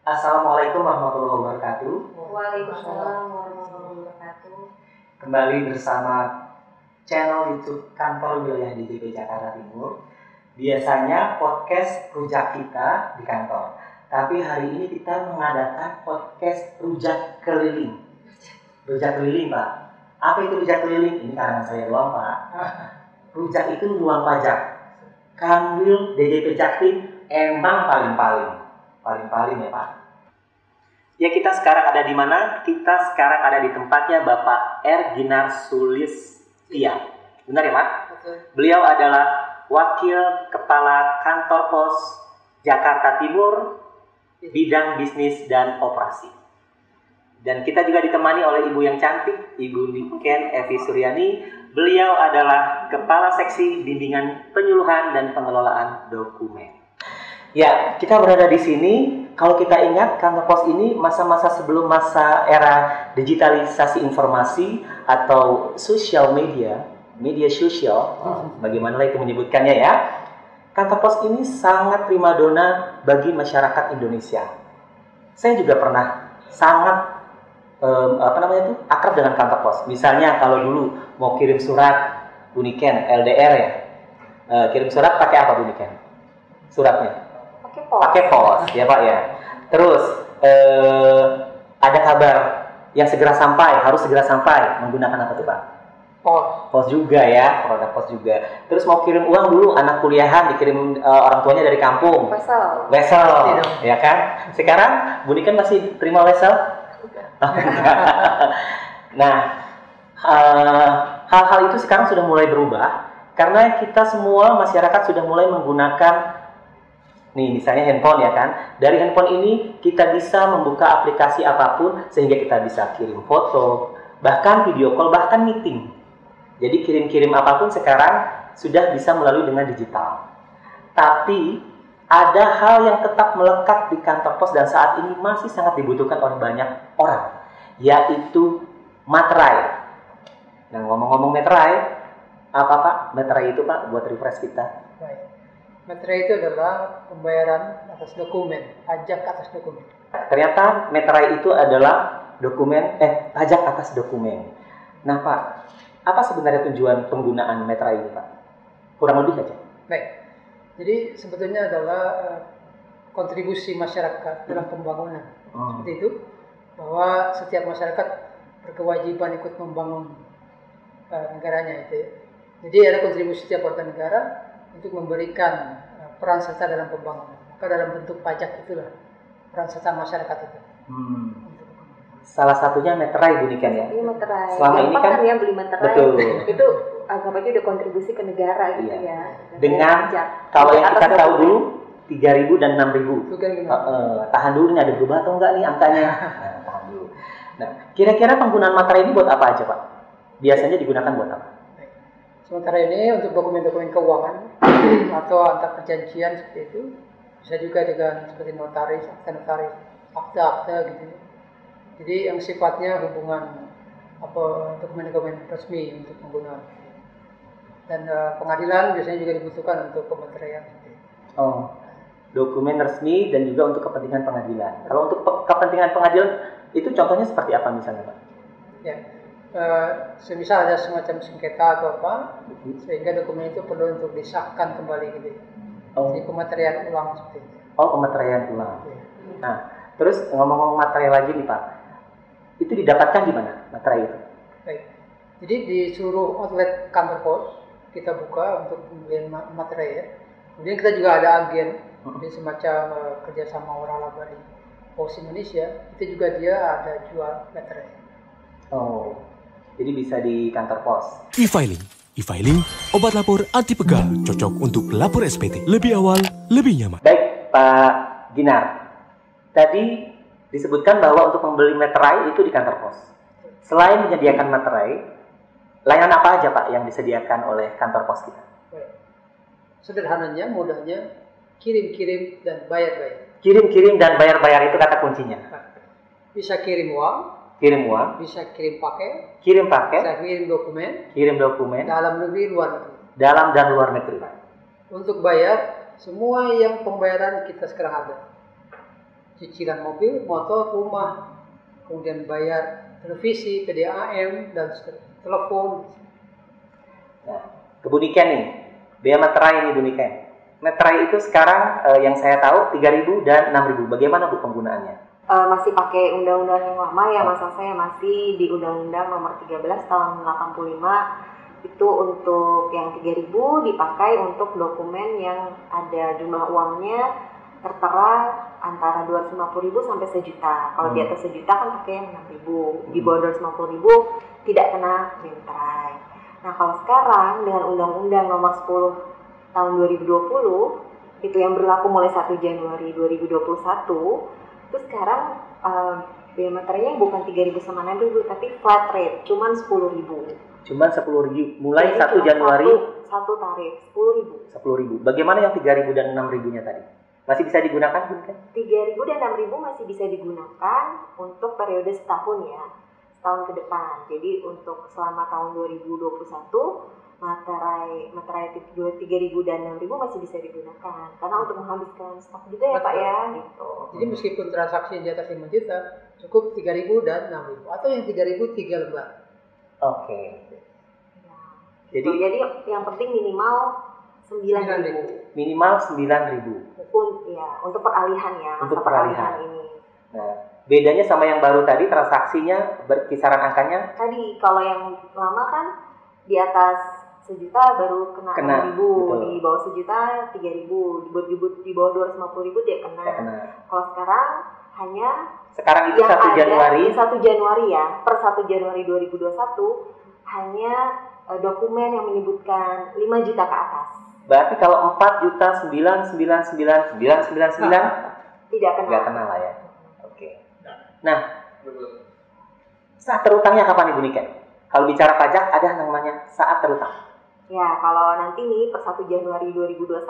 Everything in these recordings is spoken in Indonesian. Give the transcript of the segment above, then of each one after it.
Assalamualaikum warahmatullahi wabarakatuh. Waalaikumsalam warahmatullahi wabarakatuh. Kembali bersama channel YouTube Kantor Wilayah DJP Jakarta Timur. Biasanya podcast rujak kita di kantor, tapi hari ini kita mengadakan podcast rujak keliling. Rujak keliling, Pak. Apa itu rujak keliling? Ini karena saya doang, Pak. Rujak itu nuang pajak. Kanwil DJP Jaktim emang paling-paling ya, Pak. Ya, kita sekarang ada di mana? Kita sekarang ada di tempatnya Bapak R. Ginar Sulistia. Benar ya, Pak? Betul. Beliau adalah Wakil Kepala Kantor Pos Jakarta Timur, bidang bisnis dan operasi. Dan kita juga ditemani oleh ibu yang cantik, Ibu Niken Evi Suryani. Beliau adalah Kepala Seksi Bimbingan Penyuluhan dan Pengelolaan Dokumen. Ya, kita berada di sini. Kalau kita ingat, kantor pos ini masa-masa sebelum masa era digitalisasi informasi atau social media sosial, bagaimana itu menyebutkannya ya. Kantor pos ini sangat primadona bagi masyarakat Indonesia. Saya juga pernah sangat akrab dengan kantor pos. Misalnya kalau dulu mau kirim surat Uniken LDR ya, kirim surat pakai apa Uniken? Suratnya? Pakai pos ya Pak ya. Terus ada kabar yang harus segera sampai menggunakan apa tuh Pak? Pos juga ya, produk pos juga. Terus mau kirim uang dulu anak kuliahan dikirim orang tuanya dari kampung. Wesel, ya kan? Sekarang Bunikan masih terima wesel? Nah, hal-hal itu sekarang sudah mulai berubah karena kita semua masyarakat sudah mulai menggunakan misalnya handphone ya kan. Dari handphone ini kita bisa membuka aplikasi apapun sehingga kita bisa kirim foto, bahkan video call, bahkan meeting. Jadi kirim-kirim apapun sekarang sudah bisa melalui dengan digital. Tapi ada hal yang tetap melekat di kantor pos dan saat ini masih sangat dibutuhkan oleh banyak orang, yaitu materai. Nah, ngomong-ngomong materai, apa Pak? Materai itu Pak buat refresh kita. Baik. Materai itu adalah pembayaran atas dokumen, pajak atas dokumen. Ternyata materai itu adalah pajak atas dokumen. Nah Pak, apa sebenarnya tujuan penggunaan materai ini Pak? Kurang lebih aja. Baik, jadi sebetulnya adalah kontribusi masyarakat dalam pembangunan. Seperti itu, bahwa setiap masyarakat berkewajiban ikut membangun negaranya itu ya. Jadi ada kontribusi setiap warga negara untuk memberikan peran serta dalam pembangunan. Maka dalam bentuk pajak itulah peran serta masyarakat itu. Salah satunya materai Bunikan ya. Iya, materai. Selama ini kan ya beli materai. Betul. Itu anggap aja udah kontribusi ke negara gitu ya. Dengan kalau yang kita tahu dulu 3.000 dan 6.000. Tahan dulu nih, ada berubah atau enggak nih angkanya. Tahan dulu. Nah, kira-kira penggunaan materai ini buat apa aja Pak? Biasanya digunakan buat apa? Sementara ini untuk dokumen-dokumen keuangan atau antar perjanjian seperti itu, bisa juga dengan seperti notaris, akta gitu. Jadi yang sifatnya hubungan dokumen-dokumen resmi untuk penggunaan. Dan pengadilan biasanya juga dibutuhkan untuk pemateraian. Dokumen resmi dan juga untuk kepentingan pengadilan. Kalau untuk kepentingan pengadilan itu contohnya seperti apa misalnya Pak? Ya. Semisal ada semacam sengketa atau apa, sehingga dokumen itu perlu untuk disahkan kembali gitu. Jadi pematerian ulang seperti itu. Pematerian ulang. Ya. Nah, terus ngomong-ngomong materai lagi nih Pak, itu didapatkan di mana materai itu? Baik. Jadi di seluruh outlet kantor pos kita buka untuk pembelian materai ya. Kemudian kita juga ada agen, jadi semacam kerjasama waralaba di Pos Indonesia, itu juga dia ada jual materai. Jadi bisa di kantor pos. E-filing, obat lapor anti pegal, cocok untuk pelapor SPT. Lebih awal, lebih nyaman. Baik, Pak Ginar. Tadi disebutkan bahwa untuk membeli materai itu di kantor pos. Selain menyediakan materai, layanan apa aja Pak yang disediakan oleh kantor pos kita? Sederhananya, mudahnya, kirim-kirim dan bayar-bayar. Kirim-kirim dan bayar-bayar itu kata kuncinya. Bisa kirim uang, bisa kirim pakai, bisa kirim dokumen, dalam negeri, dalam dan luar negeri. Untuk bayar semua yang pembayaran kita sekarang ada. cicilan mobil, motor, rumah, kemudian bayar televisi, PDAM, dan telepon. Nah, ke Bu Niken nih, biaya materai ini Bu Niken. Materai itu sekarang yang saya tahu 3.000 dan 6.000. Bagaimana Bu penggunaannya? Masih pakai undang-undang yang lama ya, masa saya masih di Undang-Undang Nomor 13 Tahun 85. Itu untuk yang 3.000 dipakai untuk dokumen yang ada jumlah uangnya tertera antara 250.000 sampai 1 juta. Kalau di atas 1 juta kan pakai yang 6.000. Di bawah 250.000 tidak kena materai. Nah, kalau sekarang dengan Undang-Undang Nomor 10 Tahun 2020 itu yang berlaku mulai 1 Januari 2021, itu sekarang biaya materainya bukan 3.000 sama 6.000 tapi flat rate, cuman 10.000. Cuman 10.000 mulai Jadi 1 Januari satu tarif 10.000. 10.000. Bagaimana yang 3.000 dan 6.000-nya tadi? Masih bisa digunakan Bu Niken? 3.000 dan 6.000 masih bisa digunakan untuk periode setahun ya, setahun ke depan. Jadi untuk selama tahun 2021 materai 3.000 dan 6.000 masih bisa digunakan karena untuk menghabiskan stok juga ya Pak ya gitu. Jadi meskipun transaksi di atas 5 juta cukup 3.000 dan 6.000 atau yang 3.000 3 lembar. Oke. Nah, Jadi yang penting minimal 9.000. minimal 9.000. Untuk peralihan ya, masa Untuk peralihan ini. Nah, bedanya sama yang baru tadi transaksinya berkisaran angkanya? Tadi kalau yang lama kan di atas 1 juta baru kena 6.000, di bawah 1 juta 3.000, di bawah 250.000 dia kena. Kalau sekarang hanya itu 1 Januari. 1 Januari ya, per 1 Januari 2021 hanya dokumen yang menyebutkan 5 juta ke atas. Berarti kalau 4.999.999 tidak kena. Nggak kena lah ya. Oke. Nah, saat terutangnya kapan Ibu Niken? Kalau bicara pajak ada namanya saat terutang. Ya, kalau nanti nih per 1 Januari 2021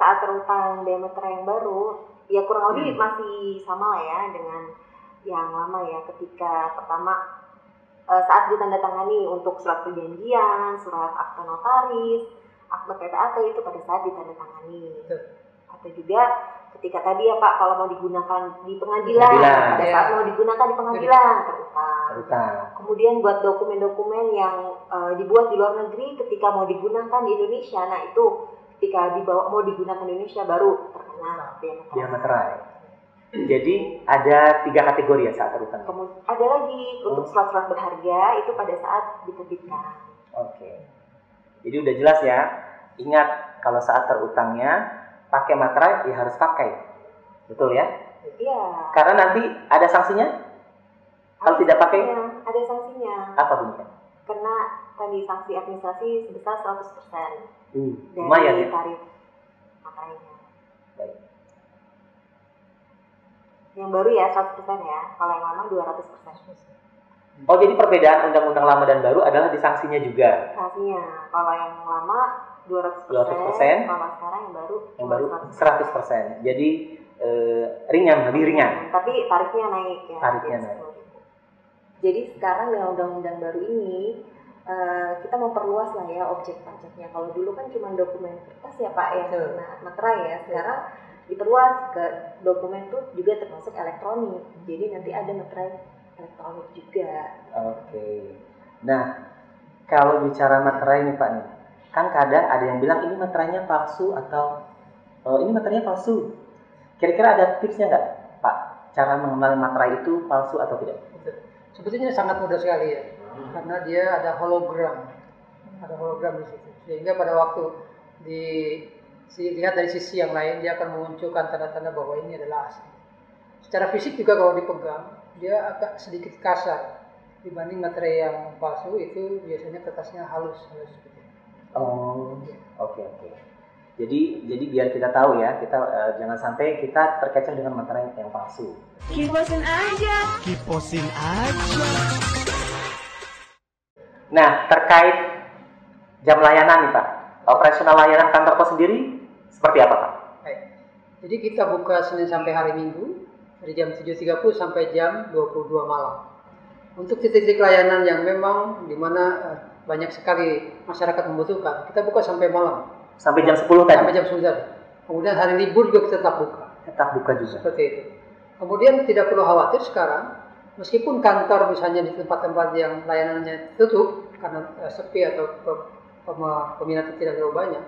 saat terutang biaya materai yang baru, ya kurang lebih masih sama lah ya dengan yang lama ya. Ketika pertama saat ditandatangani untuk surat perjanjian, surat akta notaris, akta PPAT itu pada saat ditandatangani. Atau juga ketika tadi ya Pak, kalau mau digunakan di pengadilan. Pada saat mau digunakan di pengadilan terutang. Kemudian buat dokumen-dokumen yang dibuat di luar negeri ketika mau digunakan di Indonesia, nah itu ketika mau digunakan di Indonesia baru terkena biaya materai. Jadi ada 3 kategori ya saat terutang. Ada lagi untuk surat-surat berharga itu pada saat diterbitkan. Oke. Jadi udah jelas ya. Ingat kalau saat terutangnya pakai materai ya harus pakai. Betul ya? Iya. Karena nanti ada sanksinya. Kalau tidak pakai? Ada sanksinya. Apa Bu Niken? Kena tadi sanksi administrasi sebesar 100% lumayan dari ya? tarif materainya. Baik. Yang baru ya 100% ya. Kalau yang lama 200%. Oh, jadi perbedaan undang-undang lama dan baru adalah di sanksinya juga? Sanksinya. Kalau yang lama 200%, kalau sekarang yang baru 100%. Jadi ringan, lebih ringan. Tapi tarifnya naik ya. Tarifnya naik. Jadi sekarang dengan undang-undang baru ini kita memperluas lah ya objek pajaknya. Kalau dulu kan cuma dokumen kertas ya Pak ya, materai ya. Sekarang diperluas ke dokumen tuh juga termasuk elektronik. Jadi nanti ada materai elektronik juga. Oke. Nah, kalau bicara materai nih Pak nih, kan kadang ada yang bilang ini materainya palsu atau ini materainya palsu. Kira-kira ada tipsnya nggak Pak? Cara mengenali materai itu palsu atau tidak? Sebetulnya sangat mudah sekali ya, karena dia ada hologram di situ. Sehingga pada waktu dilihat dari sisi yang lain, dia akan memunculkan tanda-tanda bahwa ini adalah asli. Secara fisik juga kalau dipegang, dia agak sedikit kasar dibanding materai yang palsu itu biasanya kertasnya halus seperti itu. Oh, oke. Jadi biar kita tahu ya, kita jangan sampai kita terkecoh dengan materai yang palsu. Kiposin aja. Nah, terkait jam layanan nih Pak, operasional layanan kantor pos sendiri seperti apa Pak? Baik. Jadi kita buka Senin sampai hari Minggu dari jam 7.30 sampai jam 22 malam. Untuk titik-titik layanan yang memang di mana banyak sekali masyarakat membutuhkan, kita buka sampai malam. Sampai jam 10 tadi? Sampai jam 9. Kemudian hari libur juga kita tetap buka. Tetap buka juga? Seperti itu. Kemudian tidak perlu khawatir sekarang, meskipun kantor misalnya di tempat-tempat yang layanannya tutup karena sepi atau peminatnya tidak terlalu banyak,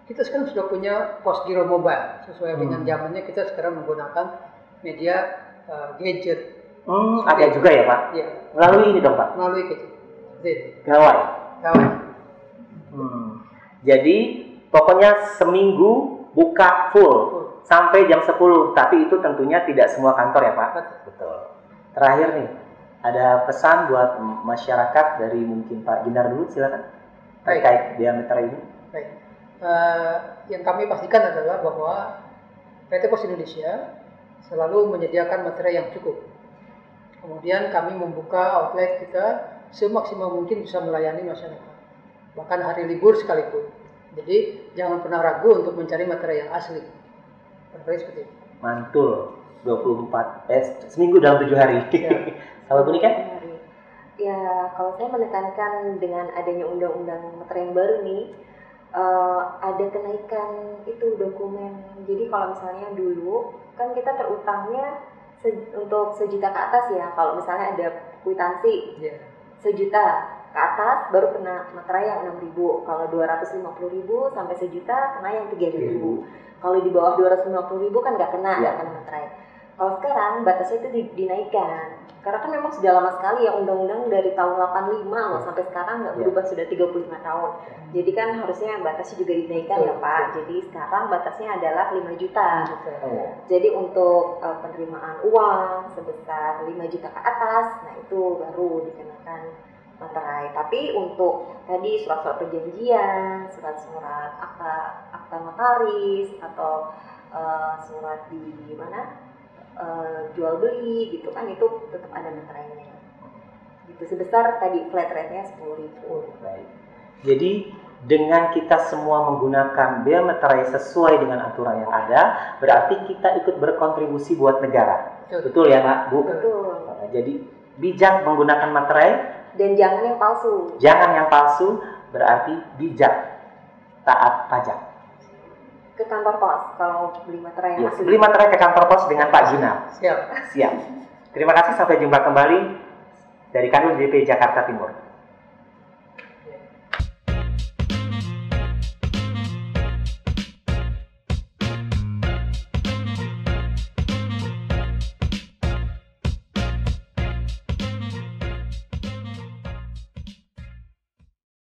kita sekarang sudah punya Postgiro Mobile. Sesuai dengan zamannya, kita sekarang menggunakan media gadget. Ada juga ya Pak? Iya. Melalui ini dong Pak? Melalui gadget. Gawai? Gawai. Jadi pokoknya seminggu buka full sampai jam 10, tapi itu tentunya tidak semua kantor ya Pak? Betul. Terakhir nih, ada pesan buat masyarakat dari mungkin Pak Ginar dulu, silakan. Terkait diameter ini. Baik. Yang kami pastikan adalah bahwa PT Pos Indonesia selalu menyediakan materai yang cukup. Kemudian kami membuka outlet kita semaksimal mungkin bisa melayani masyarakat, bahkan hari libur sekalipun. Jadi jangan pernah ragu untuk mencari materai yang asli. Seperti itu. Mantul, 24 seminggu dalam 7 hari. Ya. Kalau Bu Nika? Ya, kalau saya menekankan dengan adanya undang-undang materai yang baru nih, ada kenaikan itu dokumen. Jadi kalau misalnya dulu kan kita terutangnya untuk sejuta ke atas ya. Kalau misalnya ada kwitansi sejuta ke atas baru kena materai yang 6.000. Kalau 250.000 sampai sejuta kena yang 3.000. Kalau di bawah 250.000 kan nggak kena materai. Kalau sekarang batasnya itu dinaikkan. Karena kan memang sudah lama sekali ya undang-undang dari tahun 85 loh sampai sekarang nggak berubah, sudah 35 tahun. Jadi kan harusnya batasnya juga dinaikkan ya Pak. Jadi sekarang batasnya adalah 5 juta. Jadi untuk penerimaan uang sebesar 5 juta ke atas, nah itu baru dikenakan materai. Tapi untuk tadi surat-surat perjanjian, surat-surat akta notaris atau surat di mana jual beli gitu kan, itu tetap ada materainya. Gitu sebesar tadi flat rate-nya 10.000. Baik. Jadi dengan kita semua menggunakan bea materai sesuai dengan aturan yang ada, berarti kita ikut berkontribusi buat negara. Betul ya Pak, Bu? Betul. Jadi bijak menggunakan materai dan jangan yang palsu. Jangan yang palsu, berarti bijak taat pajak. Ke kantor pos kalau beli materai yang asli. Beli materai ke kantor pos dengan Pak Ginar. Siap. Terima kasih, sampai jumpa kembali dari Kanwil JP Jakarta Timur.